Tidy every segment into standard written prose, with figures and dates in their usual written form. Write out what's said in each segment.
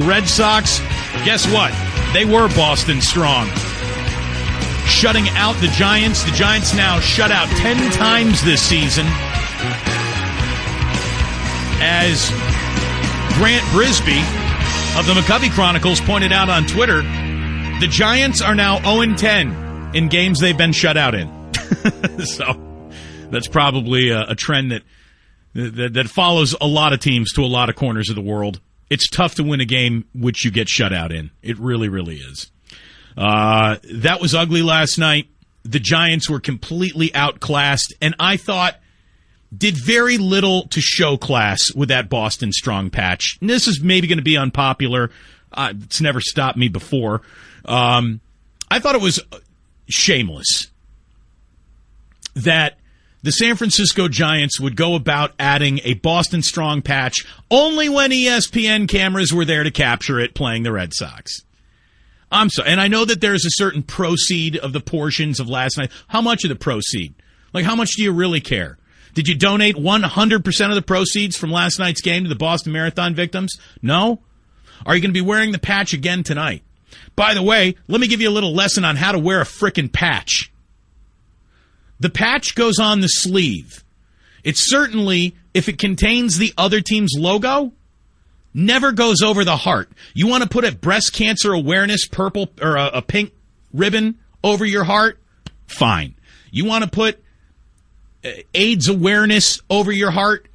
Red Sox, guess what? They were Boston strong. Shutting out the Giants. The Giants now shut out 10 times this season. As Grant Brisbee of the McCovey Chronicles pointed out on Twitter, the Giants are now 0-10 in games they've been shut out in. So that's probably a trend that follows a lot of teams to a lot of corners of the world. It's tough to win a game which you get shut out in. It really, really is. That was ugly last night. The Giants were completely outclassed, and I thought did very little to show class with that Boston strong patch. And this is maybe going to be unpopular. It's never stopped me before. I thought it was shameless that the San Francisco Giants would go about adding a Boston strong patch only when ESPN cameras were there to capture it playing the Red Sox. I'm sorry. And I know that there's a certain proceed of the portions of last night. How much of the proceed? Like, how much do you really care? Did you donate 100% of the proceeds from last night's game to the Boston Marathon victims? No? Are you going to be wearing the patch again tonight? By the way, let me give you a little lesson on how to wear a frickin' patch. The patch goes on the sleeve. It certainly, if it contains the other team's logo, never goes over the heart. You want to put a breast cancer awareness purple or a pink ribbon over your heart? Fine. You want to put AIDS awareness over your heart?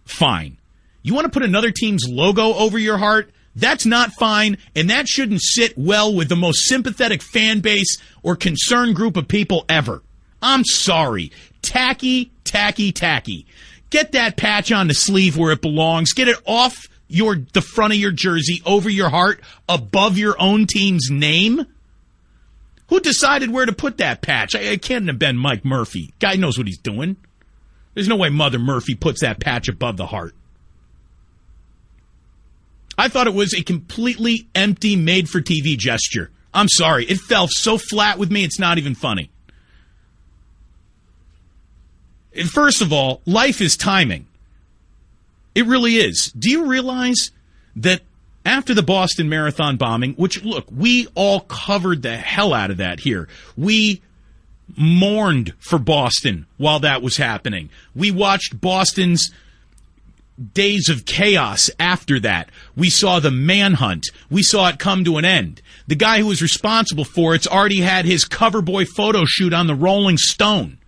Fine. You want to put another team's logo over your heart? That's not fine, and that shouldn't sit well with the most sympathetic fan base or concerned group of people ever. I'm sorry. Tacky, tacky, tacky. Get that patch on the sleeve where it belongs. Get it off the front of your jersey, over your heart, above your own team's name. Who decided where to put that patch? It can't have been Mike Murphy. Guy knows what he's doing. There's no way Mother Murphy puts that patch above the heart. I thought it was a completely empty, made-for-TV gesture. I'm sorry. It fell so flat with me, it's not even funny. First of all, life is timing. It really is. Do you realize that after the Boston Marathon bombing, which, look, we all covered the hell out of that here. We mourned for Boston while that was happening. We watched Boston's days of chaos after that. We saw the manhunt. We saw it come to an end. The guy who was responsible for it's already had his cover boy photo shoot on the Rolling Stone.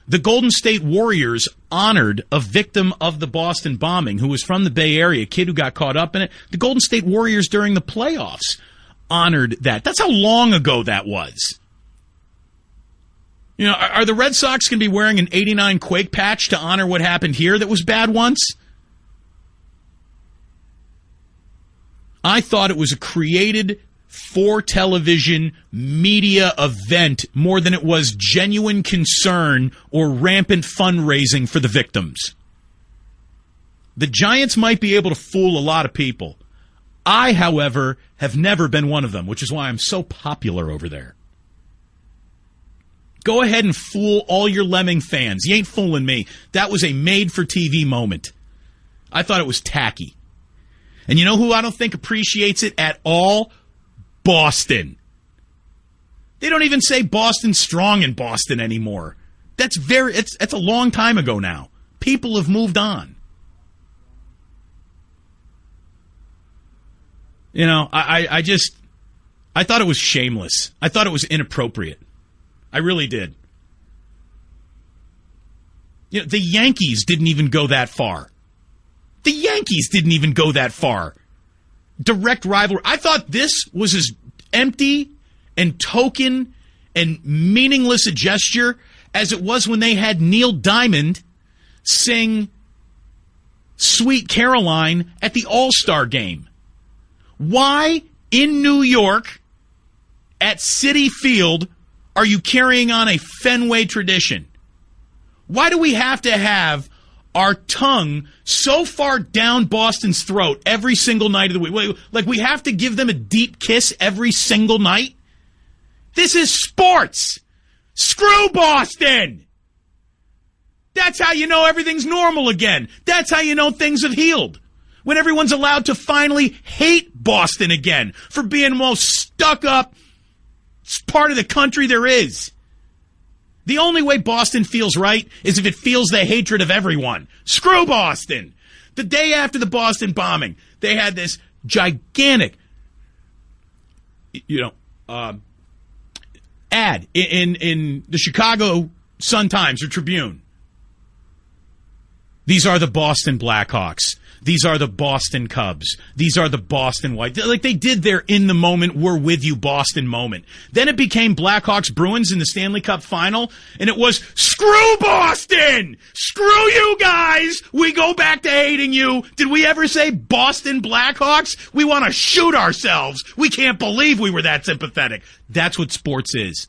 The Golden State Warriors honored a victim of the Boston bombing who was from the Bay Area, a kid who got caught up in it. The Golden State Warriors during the playoffs honored that. That's how long ago that was. You know, are the Red Sox going to be wearing an 89 Quake patch to honor what happened here that was bad once? I thought it was a created for television media event more than it was genuine concern or rampant fundraising for the victims. The Giants might be able to fool a lot of people. I, however, have never been one of them, which is why I'm so popular over there. Go ahead and fool all your Lemming fans. You ain't fooling me. That was a made-for-TV moment. I thought it was tacky. And you know who I don't think appreciates it at all? Boston. They don't even say Boston strong in Boston anymore. That's a long time ago now. People have moved on. You know, I thought it was shameless. I thought it was inappropriate. I really did. You know, the Yankees didn't even go that far. The Yankees didn't even go that far. Direct rivalry. I thought this was as empty and token and meaningless a gesture as it was when they had Neil Diamond sing Sweet Caroline at the All-Star game. Why in New York at Citi Field are you carrying on a Fenway tradition? Why do we have to have our tongue so far down Boston's throat every single night of the week? Like we have to give them a deep kiss every single night? This is sports. Screw Boston. That's how you know everything's normal again. That's how you know things have healed. When everyone's allowed to finally hate Boston again for being the most stuck up part of the country there is. The only way Boston feels right is if it feels the hatred of everyone. Screw Boston. The day after the Boston bombing, they had this gigantic, ad in the Chicago Sun-Times or Tribune. These are the Boston Blackhawks. These are the Boston Cubs. These are the Boston White. Like they did their in the moment, we're with you Boston moment. Then it became Blackhawks Bruins in the Stanley Cup final, and it was screw Boston! Screw you guys! We go back to hating you. Did we ever say Boston Blackhawks? We want to shoot ourselves. We can't believe we were that sympathetic. That's what sports is.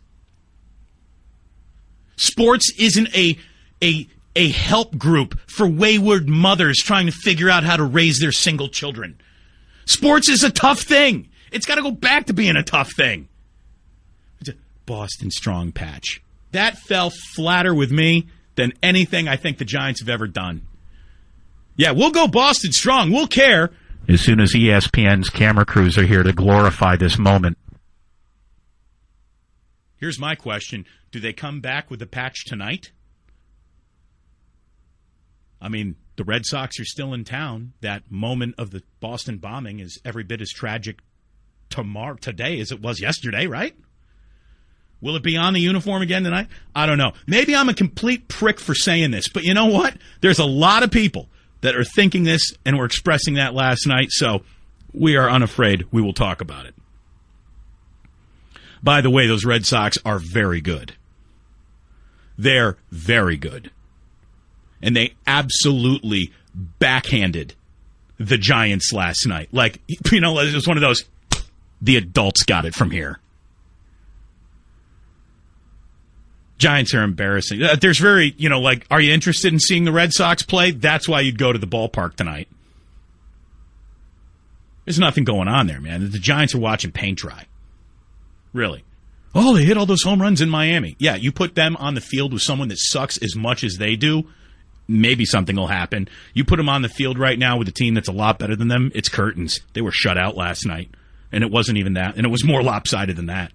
Sports isn't a help group for wayward mothers trying to figure out how to raise their single children. Sports is a tough thing. It's got to go back to being a tough thing. It's a Boston strong patch. That fell flatter with me than anything I think the Giants have ever done. Yeah, we'll go Boston strong. We'll care as soon as ESPN's camera crews are here to glorify this moment. Here's my question. Do they come back with the patch tonight? I mean, the Red Sox are still in town. That moment of the Boston bombing is every bit as tragic today as it was yesterday, right? Will it be on the uniform again tonight? I don't know. Maybe I'm a complete prick for saying this, but you know what? There's a lot of people that are thinking this and were expressing that last night, so we are unafraid. We will talk about it. By the way, those Red Sox are very good. They're very good. And they absolutely backhanded the Giants last night. Like, it was one of those, the adults got it from here. Giants are embarrassing. There's very, are you interested in seeing the Red Sox play? That's why you'd go to the ballpark tonight. There's nothing going on there, man. The Giants are watching paint dry. Really. Oh, they hit all those home runs in Miami. Yeah, you put them on the field with someone that sucks as much as they do, maybe something will happen. You put them on the field right now with a team that's a lot better than them, it's curtains. They were shut out last night, and it wasn't even that, and it was more lopsided than that.